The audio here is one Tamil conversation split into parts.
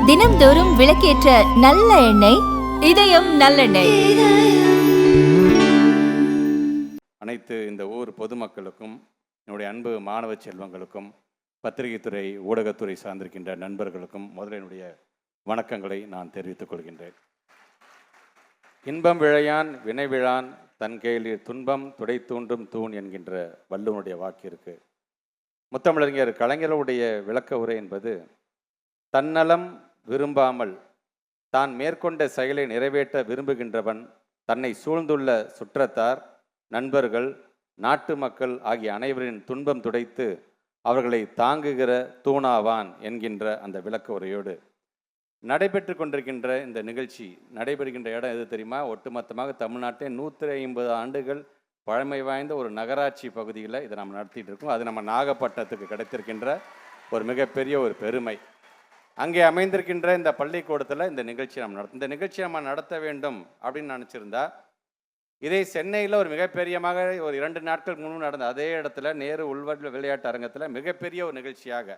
தினம்தோறும் விளக்கேற்ற நல்ல எண்ணெய் இதயம் நல்லெண்ணெய். அனைத்து இந்த ஊர் பொதுமக்களுக்கும், என்னுடைய அன்பு மாணவ செல்வங்களுக்கும், பத்திரிகை துறை ஊடகத்துறை சார்ந்திருக்கின்ற நண்பர்களுக்கும் முதல்ல என்னுடைய வணக்கங்களை நான் தெரிவித்துக் கொள்கின்றேன். இன்பம் விழையான் வினை விழான் தன் கையில் துன்பம் துடை தூண்டும் தூண் என்கின்ற வள்ளுவனுடைய வாக்கு இருக்கு. முத்தமிழறிஞர் கலைஞருடைய விளக்க உரை என்பது, தன்னலம் விரும்பாமல் தான் மேற்கொண்ட செயலை நிறைவேற்ற விரும்புகின்றவன் தன்னை சூழ்ந்துள்ள சுற்றத்தார், நண்பர்கள், நாட்டு மக்கள் ஆகிய அனைவரின் துன்பம் துடைத்து அவர்களை தாங்குகிற தூணாவான் என்கின்ற அந்த விளக்க உரையோடு நடைபெற்று கொண்டிருக்கின்ற இந்த நிகழ்ச்சி நடைபெறுகின்ற இடம் எது தெரியுமா? ஒட்டுமொத்தமாக தமிழ்நாட்டில் 150 ஆண்டுகள் பழமை வாய்ந்த ஒரு நகராட்சி பகுதியில் இதை நம்ம நடத்திட்டு இருக்கோம். அது நம்ம நாகப்பட்டினத்துக்கு கிடைத்திருக்கின்ற ஒரு மிகப்பெரிய ஒரு பெருமை. அங்கே அமைந்திருக்கின்ற இந்த பள்ளிக்கூடத்தில் இந்த நிகழ்ச்சி நம்ம நடத்த வேண்டும் அப்படின்னு நினச்சிருந்தா, இதே சென்னையில் ஒரு மிகப்பெரியமாக ஒரு 2 நாட்கள் முன்பு நடந்த அதே இடத்துல நேரு உள்வட்ட விளையாட்டு அரங்கத்தில் மிகப்பெரிய ஒரு நிகழ்ச்சியாக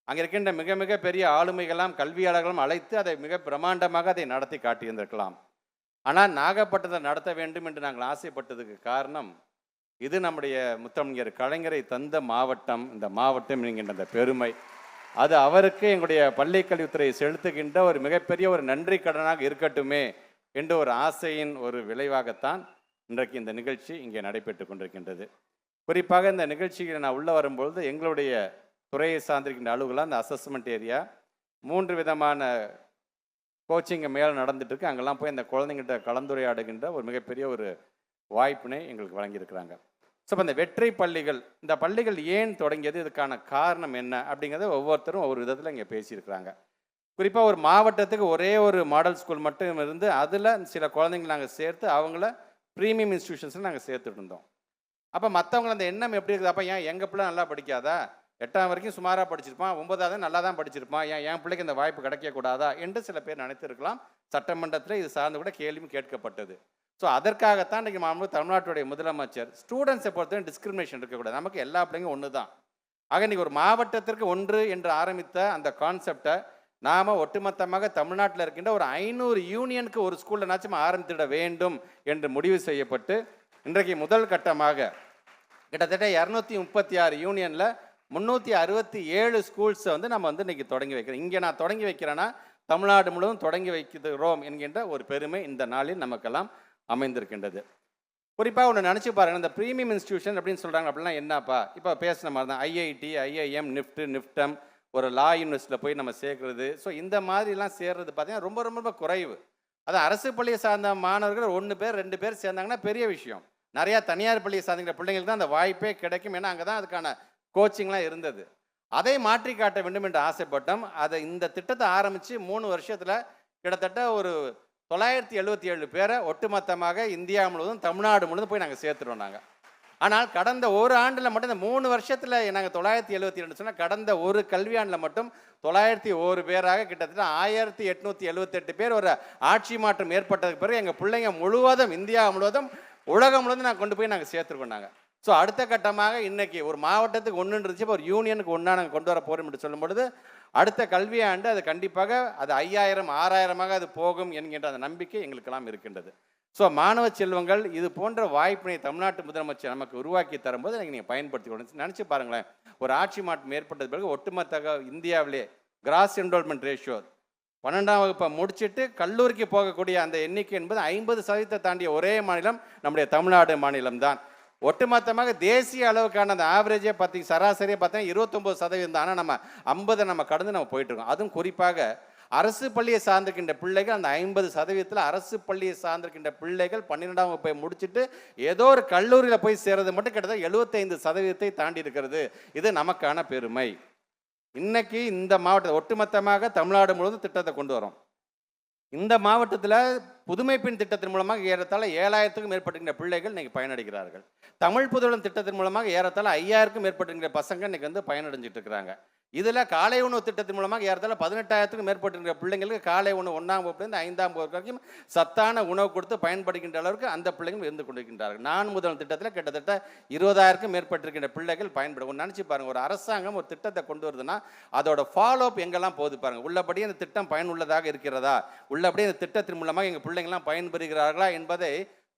அங்கே இருக்கின்ற மிக மிக பெரிய ஆளுமைகளாம் கல்வியாளர்களும் அழைத்து அதை மிக பிரம்மாண்டமாக அதை நடத்தி காட்டியிருந்திருக்கலாம். ஆனால் நாகப்பட்டினத்தை நடத்த வேண்டும் என்று நாங்கள் ஆசைப்பட்டதுக்கு காரணம், இது நம்முடைய முத்தமிழர் கலைஞரை தந்த மாவட்டம். இந்த மாவட்டம் என்கின்ற அந்த பெருமை, அது அவருக்கு எங்களுடைய பள்ளி கல்வித்துறையை செலுத்துகின்ற ஒரு மிகப்பெரிய ஒரு நன்றி கடனாக இருக்கட்டுமே என்ற ஒரு ஆசையின் ஒரு விளைவாகத்தான் இன்றைக்கு இந்த நிகழ்ச்சி இங்கே நடைபெற்று கொண்டிருக்கின்றது. குறிப்பாக இந்த நிகழ்ச்சிக்கு நான் உள்ளே வரும்பொழுது, எங்களுடைய துறையை சார்ந்திருக்கின்ற அலுவலாக அந்த அசஸ்மெண்ட் ஏரியா 3 விதமான கோச்சிங்கை மேலே நடந்துட்டு இருக்கு. அங்கெல்லாம் போய் அந்த குழந்தைங்கிட்ட கலந்துரையாடுகின்ற ஒரு மிகப்பெரிய ஒரு வாய்ப்பினை எங்களுக்கு வழங்கியிருக்கிறாங்க. ஸோ இப்போ இந்த வெற்றி பள்ளிகள், இந்த பள்ளிகள் ஏன் தொடங்கியது, இதுக்கான காரணம் என்ன அப்படிங்கிறத ஒவ்வொருத்தரும் ஒவ்வொரு விதத்தில் இங்கே பேசியிருக்கிறாங்க. குறிப்பாக ஒரு மாவட்டத்துக்கு ஒரே ஒரு மாடல் ஸ்கூல் மட்டும் இருந்து அதில் சில குழந்தைங்களை நாங்கள் சேர்த்து அவங்கள ப்ரீமியம் இன்ஸ்டியூஷன்ஸில் நாங்கள் சேர்த்துட்டு இருந்தோம். அப்போ மற்றவங்க அந்த எண்ணம் எப்படி இருக்குது, அப்போ ஏன் எங்கள் பிள்ளை நல்லா படிக்காதா, 8ஆம் வரைக்கும் சுமாராக படிச்சிருப்பான், 9ஆவது நல்லா தான் படிச்சிருப்பான், என் பிள்ளைக்கு இந்த வாய்ப்பு கிடைக்கக்கூடாதா என்று சில பேர் நினைத்திருக்கலாம். சட்டமன்றத்தில் இது சார்ந்து கூட கேள்வியும் கேட்கப்பட்டது. ஸோ அதற்காகத்தான் இன்றைக்கி தமிழ்நாட்டுடைய முதலமைச்சர் ஸ்டூடெண்ட்ஸை பொறுத்தவரை டிஸ்கிரிமினேஷன் இருக்கக்கூடாது, நமக்கு எல்லா பிள்ளைங்க ஒன்று தான். ஆக இன்றைக்கி ஒரு மாவட்டத்திற்கு 1 என்று ஆரம்பித்த அந்த கான்செப்டை நாம் ஒட்டுமொத்தமாக தமிழ்நாட்டில் இருக்கின்ற ஒரு 500 யூனியனுக்கு ஒரு ஸ்கூலில் ஆரம்பித்திட வேண்டும் என்று முடிவு செய்யப்பட்டு, இன்றைக்கு முதல் கட்டமாக கிட்டத்தட்ட 236 யூனியனில் 367 ஸ்கூல்ஸை நம்ம இன்றைக்கி தொடங்கி வைக்கிறோம். இங்கே நான் தொடங்கி வைக்கிறேன்னா தமிழ்நாடு முழுவதும் தொடங்கி வைக்கிறோம் என்கின்ற ஒரு பெருமை இந்த நாளில் நமக்கெல்லாம் அமைந்திருக்கின்றது. குறிப்பாக ஒன்று நினச்சி பாருங்கள், இந்த ப்ரீமியம் இன்ஸ்டியூஷன் அப்படின்னு சொல்கிறாங்க. அப்படின்னா என்னப்பா? இப்போ பேசின மாதிரி தான் ஐஐடி, ஐஐஎம், நிஃப்டம், ஒரு லா யூனிவர்சிட்டியில் போய் நம்ம சேர்க்குறது. ஸோ இந்த மாதிரிலாம் சேர்றது பார்த்தீங்கன்னா ரொம்ப ரொம்ப ரொம்ப குறைவு. அது அரசு பள்ளியை சார்ந்த மாணவர்கள் 1 பேர் 2 பேர் சேர்ந்தாங்கன்னா பெரிய விஷயம். நிறையா தனியார் பள்ளியை சார்ந்த பிள்ளைங்களுக்கு தான் அந்த வாய்ப்பே கிடைக்கும். ஏன்னா அங்கே தான் அதுக்கான கோச்சிங்லாம் இருந்தது. அதை மாற்றி காட்ட வேண்டும் என்று ஆசைப்பட்டோம். அதை இந்த திட்டத்தை ஆரம்பித்து 3 வருஷத்தில் கிட்டத்தட்ட ஒரு 977 பேரை ஒட்டுமொத்தமாக இந்தியா முழுவதும் தமிழ்நாடு முழுவதும் போய் நாங்கள் சேர்த்துருவோம் நாங்கள். ஆனால் கடந்த ஒரு ஆண்டில் மட்டும், இந்த 3 வருஷத்தில் நாங்கள் 972 சொன்னால், கடந்த ஒரு கல்வியாண்டில் மட்டும் 901 பேராக கிட்டத்தட்ட 1878 பேர் ஒரு ஆட்சி மாற்றம் ஏற்பட்டதுக்கு பிறகு எங்கள் பிள்ளைங்க முழுவதும் இந்தியா முழுவதும் உலகம் முழுவதும் நாங்கள் கொண்டு போய் நாங்கள் சேர்த்துருக்கோம் நாங்கள். ஸோ அடுத்த கட்டமாக இன்றைக்கி ஒரு மாவட்டத்துக்கு 1 இருந்துச்சு, இப்போ ஒரு யூனியனுக்கு 1 நாங்கள் கொண்டு வர போகிறோம் என்று சொல்லும் பொழுது, அடுத்த கல்வியாண்டு அது கண்டிப்பாக அது 5000 6000 அது போகும் என்கின்ற அந்த நம்பிக்கை எங்களுக்கெல்லாம் இருக்கின்றது. ஸோ மாணவ செல்வங்கள், இது போன்ற வாய்ப்பினை தமிழ்நாட்டு முதலமைச்சர் நமக்கு உருவாக்கி தரும்போது நீங்கள் பயன்படுத்தி நினச்சி பாருங்களேன். ஒரு ஆட்சி மாற்றம் ஏற்பட்டது பிறகு ஒட்டுமொத்த இந்தியாவிலே கிராஸ் என்ரோல்மெண்ட் ரேஷியோ 12ஆம் வகுப்பை முடிச்சுட்டு கல்லூரிக்கு போகக்கூடிய அந்த எண்ணிக்கை என்பது 50% தாண்டிய ஒரே மாநிலம் நம்முடைய தமிழ்நாடு மாநிலம்தான். ஒட்டுமொத்தமாக தேசிய அளவுக்கான அந்த ஆவரேஜே பார்த்தீங்க, சராசரியாக பார்த்தீங்கன்னா 29% தான். ஆனால் நம்ம 50 நம்ம கடந்து நம்ம போயிட்டுருக்கோம். அதுவும் குறிப்பாக அரசு பள்ளியை சார்ந்திருக்கின்ற பிள்ளைகள், அந்த 50% அரசு பள்ளியை சார்ந்திருக்கின்ற பிள்ளைகள் 12ஆம் வகுப்பை முடிச்சுட்டு ஏதோ ஒரு கல்லூரியில் போய் சேர்றது மட்டும் கிட்டத்தட்ட 75% தாண்டி இருக்கிறது. இது நமக்கான பெருமை. இன்னைக்கு இந்த மாவட்டத்தில் ஒட்டுமொத்தமாக தமிழ்நாடு முழுவதும் திட்டத்தை கொண்டு வரோம். இந்த மாவட்டத்தில் புதுமை பெண் திட்டத்தின் மூலமாக ஏறத்தாழ 7000க்கும் மேற்பட்ட பிள்ளைகள் இன்னைக்கு பயனடைகிறார்கள். தமிழ் புதுவெளம் திட்டத்தின் மூலமாக ஏறத்தாழ 5000க்கும் மேற்பட்ட பசங்க இன்னைக்கு பயனடைஞ்சிட்டு இருக்கிறாங்க. இதில் காலை உணவு திட்டத்தின் மூலமாக ஏறத்தாழ 18,000க்கும் மேற்பட்டிருக்கிற பிள்ளைங்களுக்கு காலை உணவு 1ஆம் வகுப்புலேருந்து 5ஆம் வகுப்பு வரைக்கும் சத்தான உணவு கொடுத்து பயன்படுகின்ற அளவுக்கு அந்த பிள்ளைகள் இருந்து கொண்டிருக்கின்றார்கள். நான் முதல் திட்டத்தில் கிட்டத்தட்ட 20,000க்கும் மேற்பட்டிருக்கின்ற பிள்ளைகள் பயன்படும். நினச்சி பாருங்கள், ஒரு அரசாங்கம் ஒரு திட்டத்தை கொண்டு வருதுன்னா அதோட ஃபாலோ அப் எங்கெல்லாம் போகுது பாருங்கள். உள்ளபடியே இந்த திட்டம் பயனுள்ளதாக இருக்கிறதா, உள்ளபடியே இந்த திட்டத்தின் மூலமாக எங்கள் பிள்ளைங்கள்லாம் பயன்பெறுகிறார்களா என்பதை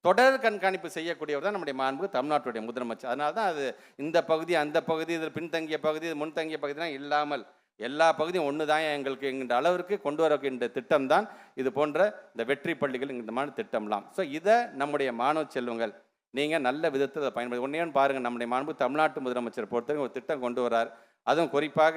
தொடர் கண்காணிப்பு செய்யக்கூடியவர் தான் நம்முடைய மாண்பு தமிழ்நாட்டுடைய முதலமைச்சர். அதனால தான் அது இந்த பகுதி அந்த பகுதி, இதில் பின்தங்கிய பகுதி, முன்தங்கிய பகுதிலாம் இல்லாமல் எல்லா பகுதியும் ஒன்று தான் எங்களுக்கு என்கின்ற அளவிற்கு கொண்டு வரக்கின்ற திட்டம் தான் இது போன்ற இந்த வெற்றி பள்ளிகள் இந்த மாதிரி திட்டம்லாம். ஸோ இதை நம்முடைய மாணவ செல்வங்கள் நீங்கள் நல்ல விதத்தில் அதை பயன்படுத்தி ஒன்றேன்னு பாருங்கள். நம்முடைய மாண்பு தமிழ்நாட்டு முதலமைச்சர் பொறுத்தவரைக்கும் ஒரு திட்டம் கொண்டு வரார். அதுவும் குறிப்பாக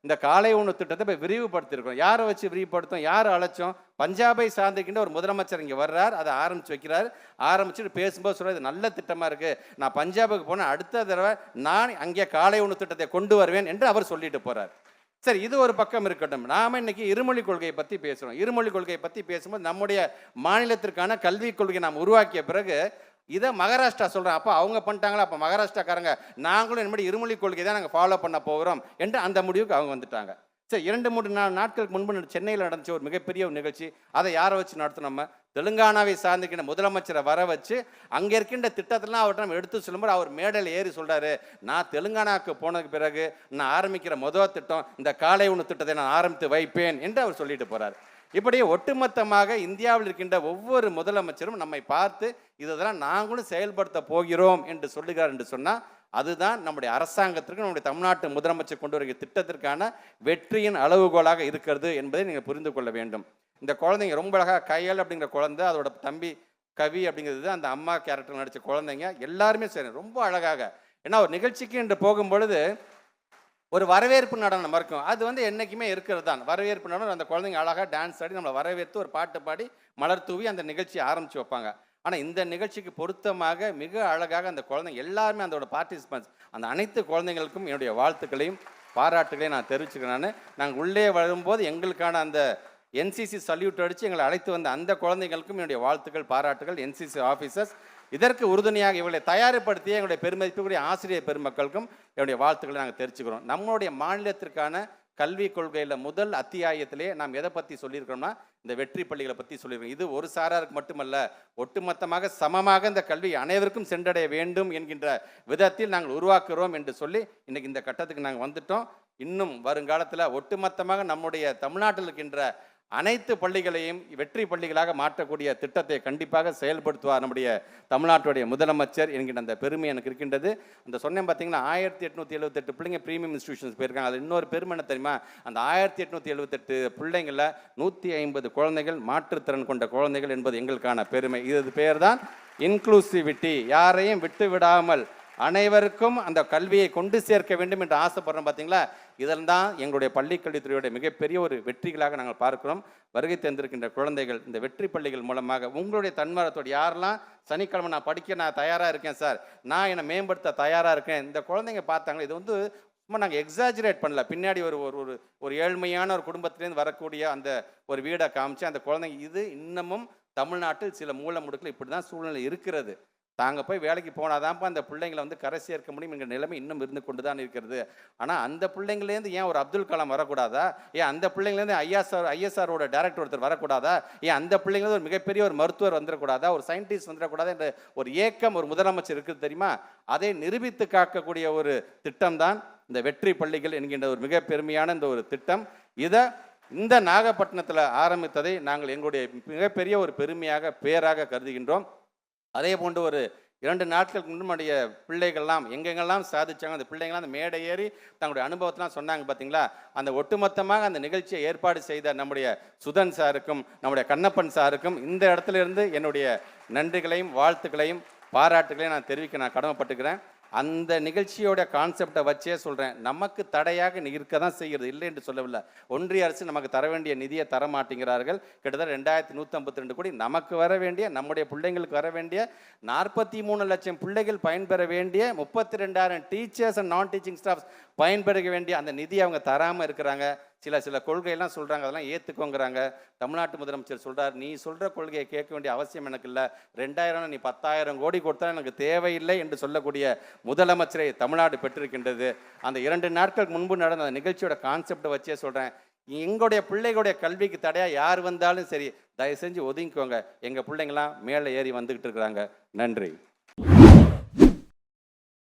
இந்த காலை உணவு திட்டத்தை இப்போ விரிவுபடுத்தியிருக்கோம். யாரை வச்சு விரிவுபடுத்தோம், யார் அழைச்சோம்? பஞ்சாபை சார்ந்திருக்கின்ற ஒரு முதலமைச்சர் இங்கே வர்றார், அதை ஆரம்பித்து வைக்கிறார். ஆரம்பிச்சுட்டு பேசும்போது சொல்கிறார், இது நல்ல திட்டமாக இருக்குது, நான் பஞ்சாபுக்கு போனேன், அடுத்த தடவை நான் அங்கே காலை உணவு திட்டத்தை கொண்டு வருவேன் என்று அவர் சொல்லிட்டு போகிறார். சரி, இது ஒரு பக்கம் இருக்கட்டும். நாம் இன்னைக்கு இருமொழி கொள்கையை பற்றி பேசுகிறோம். இருமொழி கொள்கையை பற்றி பேசும்போது நம்முடைய மாநிலத்திற்கான கல்விக் கொள்கையை நாம் உருவாக்கிய பிறகு இதை மகாராஷ்டிரா சொல்கிறேன், அப்போ அவங்க பண்ணிட்டாங்களா, அப்போ மகாராஷ்டிராக்காரங்க நாங்களும் என்னுடைய இருமொழி கொள்கை தான் நாங்கள் ஃபாலோ பண்ண போகிறோம் என்று அந்த முடிவுக்கு அவங்க வந்துட்டாங்க. சரி, 2-3 நாட்களுக்கு முன்பு சென்னையில் நடந்துச்சு ஒரு மிகப்பெரிய ஒரு நிகழ்ச்சி. அதை யாரை வச்சு நடத்தணும்? நம்ம தெலுங்கானாவை சார்ந்திருக்கின்ற முதலமைச்சரை வர வச்சு அங்கே இருக்கின்ற திட்டத்தெல்லாம் அவர்கிட்ட நம்ம எடுத்து சொல்லும்போது அவர் மேடையில் ஏறி சொல்கிறாரு, நான் தெலுங்கானாவுக்கு போனதுக்கு பிறகு நான் ஆரம்பிக்கிற முதல் திட்டம் இந்த காலை உணவு திட்டத்தை நான் ஆரம்பித்து வைப்பேன் என்று அவர் சொல்லிட்டு போகிறார். இப்படி ஒட்டுமொத்தமாக இந்தியாவில் இருக்கின்ற ஒவ்வொரு முதலமைச்சரும் நம்மை பார்த்து இதெல்லாம் நாங்களும் செயல்படுத்த போகிறோம் என்று சொல்லுகிறார் என்று சொன்னால் அதுதான் நம்முடைய அரசாங்கத்திற்கு நம்முடைய தமிழ்நாட்டு முதலமைச்சர் கொண்டு வருகிற திட்டத்திற்கான வெற்றியின் அளவுகோலாக இருக்கிறது என்பதை நீங்கள் புரிந்து கொள்ள வேண்டும். இந்த குழந்தைங்க ரொம்ப அழகாக, கையல் அப்படிங்கிற குழந்தை, அதோட தம்பி கவி அப்படிங்கிறது அந்த அம்மா கேரக்டர் நடித்த குழந்தைங்க எல்லாருமே சரி ரொம்ப அழகாக. ஏன்னா ஒரு நிகழ்ச்சிக்கு என்று போகும்பொழுது ஒரு வரவேற்பு நடனம் இருக்கும், அது என்றைக்குமே இருக்கிறது தான். வரவேற்பு நடனம், அந்த குழந்தைங்க அழகாக டான்ஸ் ஆடி நம்மளை வரவேற்று ஒரு பாட்டு பாடி மலர் தூவி அந்த நிகழ்ச்சியை ஆரம்பித்து வைப்பாங்க. ஆனால் இந்த நிகழ்ச்சிக்கு பொருத்தமாக மிக அழகாக அந்த குழந்தைங்க எல்லாருமே அதோட பார்ட்டிசிபென்ட்ஸ், அந்த அனைத்து குழந்தைங்களுக்கும் என்னுடைய வாழ்த்துக்களையும் பாராட்டுகளையும் நான் தெரிவிச்சுக்கிறேன். நாங்கள் உள்ளே வரும்போது எங்களுக்கான அந்த என்சிசி சல்யூட் அடித்து எங்களை அழைத்து வந்த அந்த குழந்தைங்களுக்கும் என்னுடைய வாழ்த்துக்கள் பாராட்டுகள். என்சிசி ஆஃபீஸர்ஸ், இதற்கு உறுதுணையாக இவர்களை தயார்படுத்திய எங்களுடைய பெருமதிப்புக்குரிய ஆசிரியர் பெருமக்களுக்கும் என்னுடைய வாழ்த்துக்களை நாங்கள் தெரிவிச்சுக்கிறோம். நம்மளுடைய மாநிலத்திற்கான கல்விக் கொள்கையில் முதல் அத்தியாயத்திலே நாம் எதை பற்றி சொல்லியிருக்கிறோம்னா இந்த வெற்றி பள்ளிகளை பற்றி சொல்லியிருக்கோம். இது ஒரு சாராருக்கு மட்டுமல்ல, ஒட்டுமொத்தமாக சமமாக இந்த கல்வி அனைவருக்கும் சென்றடைய வேண்டும் என்கின்ற விதத்தில் நாங்கள் உருவாக்குகிறோம் என்று சொல்லி இன்றைக்கி இந்த கட்டத்துக்கு நாங்கள் வந்துட்டோம். இன்னும் வருங்காலத்தில் ஒட்டுமொத்தமாக நம்முடைய தமிழ்நாட்டில் இருக்கின்ற அனைத்து பள்ளிகளையும் வெற்றி பள்ளிகளாக மாற்றக்கூடிய திட்டத்தை கண்டிப்பாக செயல்படுத்துவார் நம்முடைய தமிழ்நாட்டுடைய முதலமைச்சர் என்கின்ற அந்த பெருமை எனக்கு இருக்கின்றது. அந்த சொன்னேன் பார்த்தீங்கன்னா 1878 பிள்ளைங்க ப்ரீமியம் இன்ஸ்டிடியூஷன்ஸ் போயிருக்காங்க. அது இன்னொரு பெருமை என்ன தெரியுமா? அந்த 1878 பிள்ளைங்களில் 150 குழந்தைகள் மாற்றுத்திறன் கொண்ட குழந்தைகள் என்பது எங்களுக்கான பெருமை. இது பேர் தான் இன்க்ளூசிவிட்டி. யாரையும் விட்டு விடாமல் அனைவருக்கும் அந்த கல்வியை கொண்டு சேர்க்க வேண்டும் என்று ஆசைப்படுறோம். பார்த்தீங்களா, இதில் தான் எங்களுடைய பள்ளிக்கல்வித்துறையுடைய மிகப்பெரிய ஒரு வெற்றிகளாக நாங்கள் பார்க்கிறோம். வருகை தந்திருக்கின்ற குழந்தைகள் இந்த வெற்றி பள்ளிகள் மூலமாக உங்களுடைய தன்மானத்தோடு யாரெல்லாம் சனிக்கிழமை நான் படிக்க நான் தயாராக இருக்கேன் சார், நான் என்னை மேம்படுத்த தயாராக இருக்கேன், இந்த குழந்தைங்க பார்த்தாங்களே, இது சும்மா நாங்கள் எக்ஸாஜரேட் பண்ணல. பின்னாடி ஒரு ஏழ்மையான ஒரு குடும்பத்திலேருந்து வரக்கூடிய அந்த ஒரு வீடை காமிச்சு அந்த குழந்தைங்க இது இன்னமும் தமிழ்நாட்டில் சில மூல முடுக்கில் இப்படி தான் சூழ்நிலை இருக்கிறது. தாங்க போய் வேலைக்கு போனாதான்ப்பா அந்த பிள்ளைங்களை கரை சேர்க்க முடியும் என்கிற நிலைமை இன்னும் இருந்து கொண்டு தான் இருக்கிறது. ஆனால் அந்த பிள்ளைங்கள்லேருந்து ஏன் ஒரு அப்துல் கலாம் வரக்கூடாதா? ஏன் அந்த பிள்ளைங்கலேருந்து ஐஎஸ்ஆரோட டைரக்டர் ஒருத்தர் வரக்கூடாதா? ஏன் அந்த பிள்ளைங்கலேருந்து ஒரு மிகப்பெரிய ஒரு மருத்துவர் வந்துடக்கூடாதா? ஒரு சயின்டிஸ்ட் வந்துடக்கூடாதா என்ற ஒரு ஏக்கம் ஒரு முதலமைச்சர் இருக்குது தெரியுமா? அதை நிரூபித்து காக்கக்கூடிய ஒரு திட்டம் தான் இந்த வெற்றி பள்ளிகள் என்கின்ற ஒரு மிக பெருமையான இந்த ஒரு திட்டம். இதை இந்த நாகப்பட்டினத்தில் ஆரம்பித்ததை நாங்கள் எங்களுடைய மிகப்பெரிய ஒரு பெருமையாக பேராக கருதுகின்றோம். அதே போன்று ஒரு 2 நாட்களுக்கு முன்னாடிய பிள்ளைகள்லாம் எங்கெங்கெல்லாம் சாதிச்சாங்க, அந்த பிள்ளைங்களாம் அந்த மேடை ஏறி தங்களுடைய அனுபவத்தெலாம் சொன்னாங்க. பார்த்தீங்களா, அந்த ஒட்டுமொத்தமாக அந்த நிகழ்ச்சியை ஏற்பாடு செய்த நம்முடைய சுதன் சாருக்கும் நம்முடைய கண்ணப்பன் சாருக்கும் இந்த இடத்துல இருந்து என்னுடைய நன்றிகளையும் வாழ்த்துக்களையும் பாராட்டுகளையும் நான் தெரிவிக்க நான் கடமைப்பட்டுக்கிறேன். அந்த நிகழ்ச்சியோட கான்செப்டை வச்சே சொல்கிறேன், நமக்கு தடையாக இருக்க தான் செய்கிறது, இல்லை என்று சொல்லவில்லை. ஒன்றிய அரசு நமக்கு தர வேண்டிய நிதியை தர மாட்டேங்கிறார்கள். கிட்டத்தட்ட 2152 கோடி நமக்கு வர வேண்டிய, நம்முடைய பிள்ளைங்களுக்கு வர வேண்டிய 43 லட்சம் பிள்ளைகள் பயன்பெற வேண்டிய 32,000 டீச்சர்ஸ் அண்ட் நான் டீச்சிங் ஸ்டாஃப்ஸ் பயன்பெற வேண்டிய அந்த நிதியை அவங்க தராமல் இருக்கிறாங்க. சில கொள்கையெல்லாம் சொல்கிறாங்க, அதெல்லாம் ஏற்றுக்கோங்கிறாங்க. தமிழ்நாட்டு முதலமைச்சர் சொல்கிறார், நீ சொல்கிற கொள்கையை கேட்க வேண்டிய அவசியம் எனக்கு இல்லை, 2000 நீ 10,000 கோடி கொடுத்தா எனக்கு தேவையில்லை என்று சொல்லக்கூடிய முதலமைச்சரை தமிழ்நாடு பெற்றிருக்கின்றது. அந்த 2 நாட்கள் முன்பு நடந்த அந்த நிகழ்ச்சியோட கான்செப்டை வச்சே சொல்கிறேன், எங்களுடைய பிள்ளைகளுடைய கல்விக்கு தடையாக யார் வந்தாலும் சரி, தயவு செஞ்சு ஒதுங்கிக்கோங்க. எங்கள் பிள்ளைங்களாம் மேலே ஏறி வந்துக்கிட்டு இருக்கிறாங்க. நன்றி.